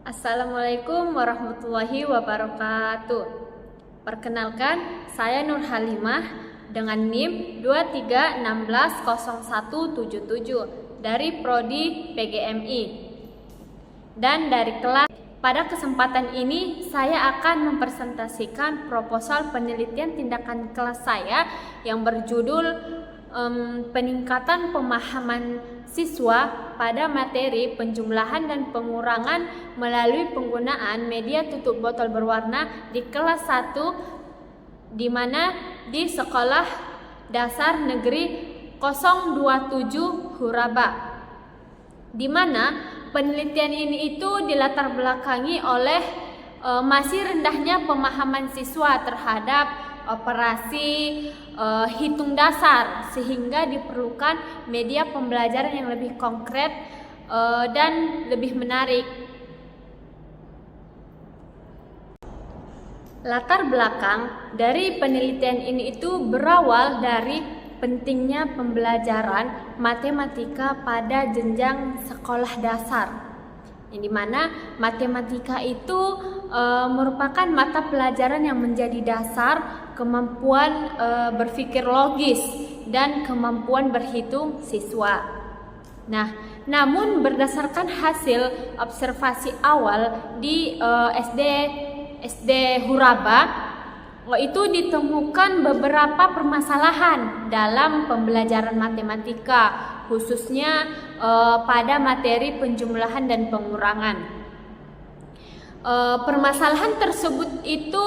Assalamualaikum warahmatullahi wabarakatuh. Perkenalkan, saya Nur Halimah dengan NIM 23160177 dari Prodi PGMI. Dan dari kelas, pada kesempatan ini saya akan mempresentasikan proposal penelitian tindakan kelas saya yang berjudul peningkatan pemahaman siswa pada materi penjumlahan dan pengurangan melalui penggunaan media tutup botol berwarna di kelas 1 di mana di Sekolah Dasar Negeri 027 Huraba, di mana penelitian ini itu dilatar belakangi oleh masih rendahnya pemahaman siswa terhadap operasi hitung dasar, sehingga diperlukan media pembelajaran yang lebih konkret dan lebih menarik. Latar belakang dari penelitian ini itu berawal dari pentingnya pembelajaran matematika pada jenjang sekolah dasar, yang dimana matematika itu merupakan mata pelajaran yang menjadi dasar kemampuan berpikir logis dan kemampuan berhitung siswa. Nah, namun berdasarkan hasil observasi awal di SD Huraba, itu ditemukan beberapa permasalahan dalam pembelajaran matematika, khususnya pada materi penjumlahan dan pengurangan. Permasalahan tersebut itu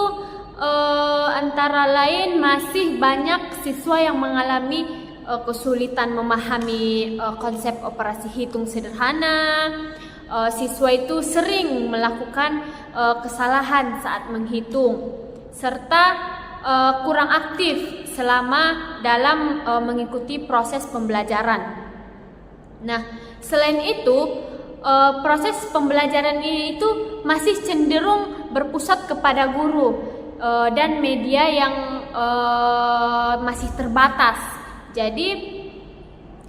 antara lain masih banyak siswa yang mengalami kesulitan memahami konsep operasi hitung sederhana. Siswa itu sering melakukan kesalahan saat menghitung, serta kurang aktif selama dalam mengikuti proses pembelajaran. Nah, selain itu, proses pembelajaran ini itu masih cenderung berpusat kepada guru dan media yang masih terbatas. Jadi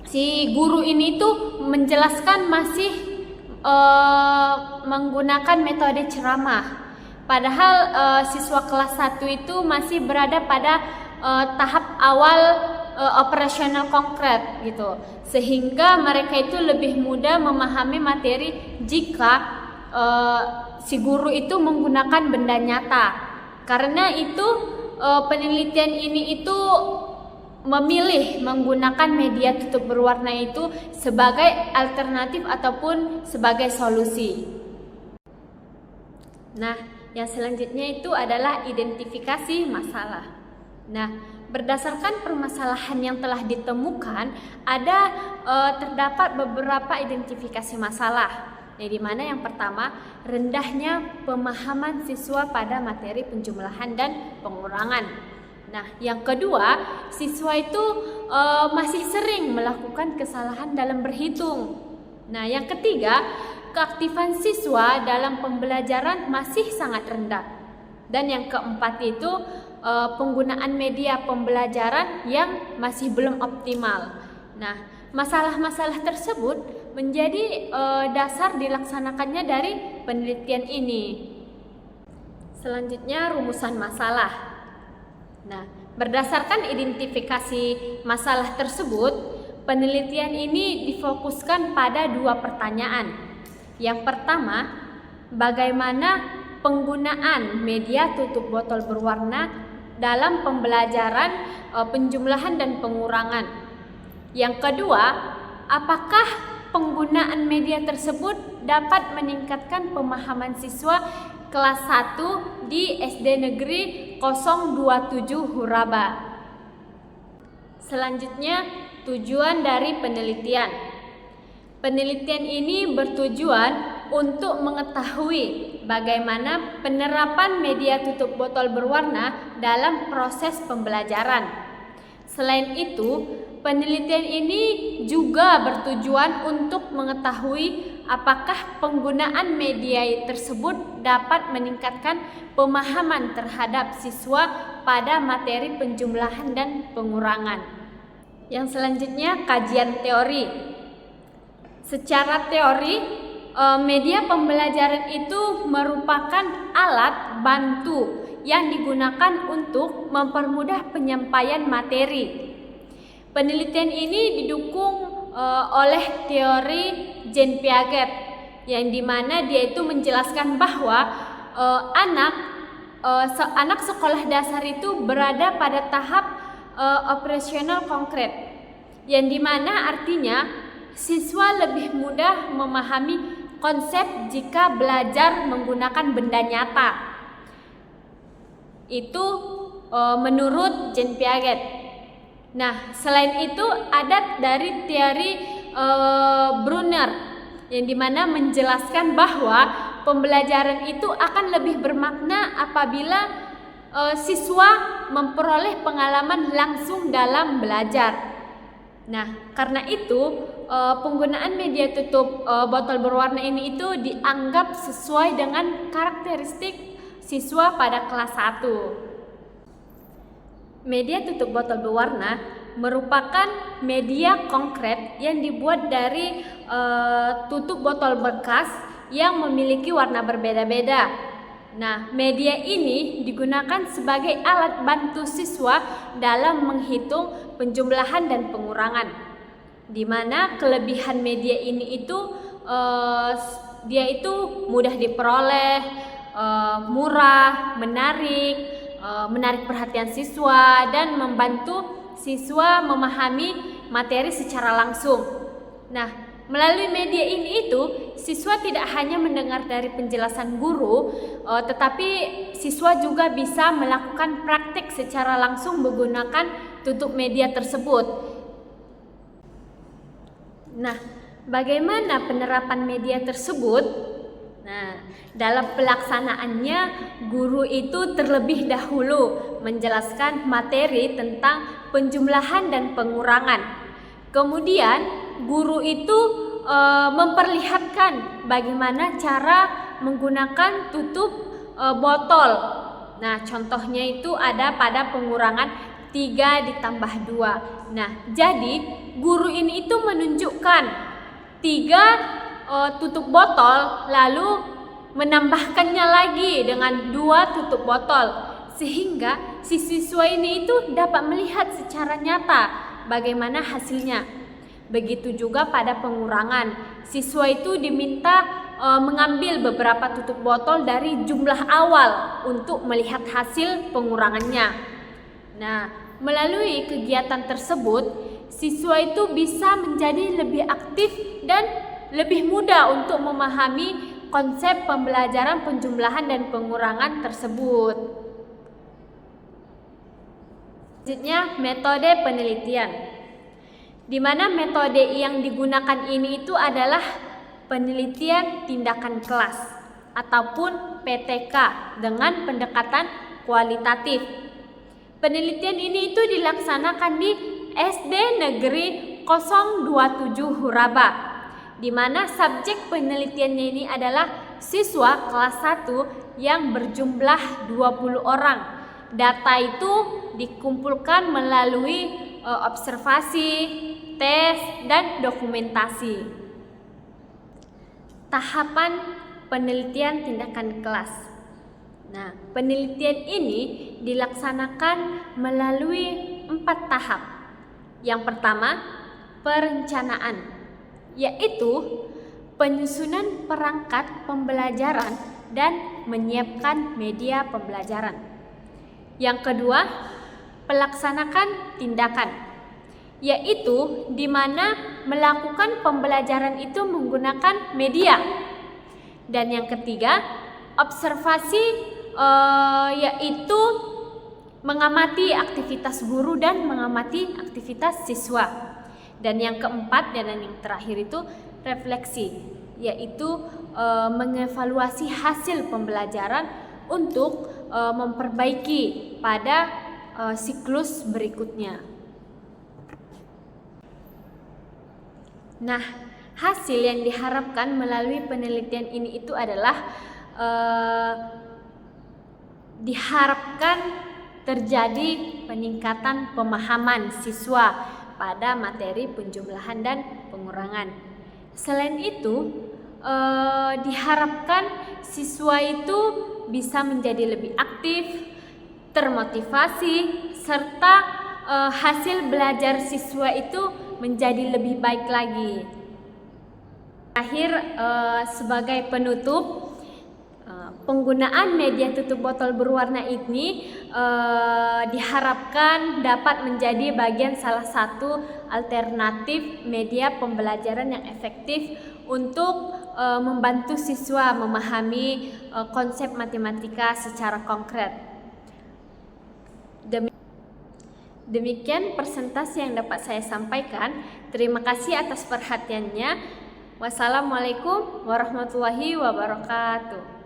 si guru ini tuh menjelaskan masih menggunakan metode ceramah, padahal siswa kelas 1 itu masih berada pada tahap awal operasional konkret gitu, sehingga mereka itu lebih mudah memahami materi jika si guru itu menggunakan benda nyata. Karena itu penelitian ini itu memilih menggunakan media tutup berwarna itu sebagai alternatif ataupun sebagai solusi. Nah, yang selanjutnya itu adalah identifikasi masalah. Nah, berdasarkan permasalahan yang telah ditemukan, terdapat beberapa identifikasi masalah. Di mana yang pertama, rendahnya pemahaman siswa pada materi penjumlahan dan pengurangan. Nah, yang kedua, siswa itu masih sering melakukan kesalahan dalam berhitung. Nah, yang ketiga, keaktifan siswa dalam pembelajaran masih sangat rendah. Dan yang keempat itu penggunaan media pembelajaran yang masih belum optimal. Nah, masalah-masalah tersebut menjadi dasar dilaksanakannya dari penelitian ini. Selanjutnya, rumusan masalah. Nah, berdasarkan identifikasi masalah tersebut, penelitian ini difokuskan pada dua pertanyaan. Yang pertama, bagaimana penggunaan media tutup botol berwarna dalam pembelajaran penjumlahan dan pengurangan. Yang kedua, apakah penggunaan media tersebut dapat meningkatkan pemahaman siswa kelas 1 di SD Negeri 027 Huraba. Selanjutnya, tujuan dari penelitian. Penelitian ini bertujuan untuk mengetahui bagaimana penerapan media tutup botol berwarna dalam proses pembelajaran. Selain itu, penelitian ini juga bertujuan untuk mengetahui apakah penggunaan media tersebut dapat meningkatkan pemahaman terhadap siswa pada materi penjumlahan dan pengurangan. Yang selanjutnya, kajian teori. Secara teori, media pembelajaran itu merupakan alat bantu yang digunakan untuk mempermudah penyampaian materi. Penelitian ini didukung oleh teori Jean Piaget, yang dimana dia itu menjelaskan bahwa anak sekolah dasar itu berada pada tahap operasional konkret, yang dimana artinya siswa lebih mudah memahami konsep jika belajar menggunakan benda nyata. Itu menurut Jean Piaget. Nah, selain itu ada dari teori Brunner, yang dimana menjelaskan bahwa pembelajaran itu akan lebih bermakna apabila siswa memperoleh pengalaman langsung dalam belajar. Nah, karena itu penggunaan media tutup botol berwarna ini itu dianggap sesuai dengan karakteristik siswa pada kelas 1. Media tutup botol berwarna merupakan media konkret yang dibuat dari tutup botol bekas yang memiliki warna berbeda-beda. Nah, media ini digunakan sebagai alat bantu siswa dalam menghitung penjumlahan dan pengurangan, di mana kelebihan media ini itu dia itu mudah diperoleh, murah, menarik perhatian siswa dan membantu siswa memahami materi secara langsung. Nah, melalui media ini itu siswa tidak hanya mendengar dari penjelasan guru, tetapi siswa juga bisa melakukan praktik secara langsung menggunakan tutup media tersebut. Nah, bagaimana penerapan media tersebut? Nah, dalam pelaksanaannya guru itu terlebih dahulu menjelaskan materi tentang penjumlahan dan pengurangan. Kemudian guru itu memperlihatkan bagaimana cara menggunakan tutup botol. Nah, contohnya itu ada pada pengurangan 3 ditambah 2. Nah, jadi guru ini itu menunjukkan 3 tutup botol lalu menambahkannya lagi dengan 2 tutup botol, sehingga si siswa ini itu dapat melihat secara nyata bagaimana hasilnya. Begitu juga pada pengurangan, siswa itu diminta mengambil beberapa tutup botol dari jumlah awal untuk melihat hasil pengurangannya. Nah, melalui kegiatan tersebut, siswa itu bisa menjadi lebih aktif dan lebih mudah untuk memahami konsep pembelajaran penjumlahan dan pengurangan tersebut. Selanjutnya, metode penelitian, di mana metode yang digunakan ini itu adalah penelitian tindakan kelas ataupun PTK dengan pendekatan kualitatif. Penelitian ini itu dilaksanakan di SD Negeri 027 Huraba, di mana subjek penelitiannya ini adalah siswa kelas 1 yang berjumlah 20 orang. Data itu dikumpulkan melalui observasi, tes, dan dokumentasi. Tahapan penelitian tindakan kelas. Nah, penelitian ini dilaksanakan melalui 4 tahap. Yang pertama, perencanaan, yaitu penyusunan perangkat pembelajaran dan menyiapkan media pembelajaran. Yang kedua, pelaksanakan tindakan, yaitu di mana melakukan pembelajaran itu menggunakan media. Dan yang ketiga, observasi, yaitu mengamati aktivitas guru dan mengamati aktivitas siswa. Dan yang keempat dan yang terakhir itu refleksi, yaitu mengevaluasi hasil pembelajaran untuk memperbaiki pada siklus berikutnya. Nah, hasil yang diharapkan melalui penelitian ini itu adalah diharapkan terjadi peningkatan pemahaman siswa pada materi penjumlahan dan pengurangan. Selain itu, diharapkan siswa itu bisa menjadi lebih aktif, termotivasi, serta hasil belajar siswa itu menjadi lebih baik lagi. Terakhir, sebagai penutup, penggunaan media tutup botol berwarna ini diharapkan dapat menjadi bagian salah satu alternatif media pembelajaran yang efektif untuk membantu siswa memahami konsep matematika secara konkret. Demikian presentasi yang dapat saya sampaikan. Terima kasih atas perhatiannya. Wassalamualaikum warahmatullahi wabarakatuh.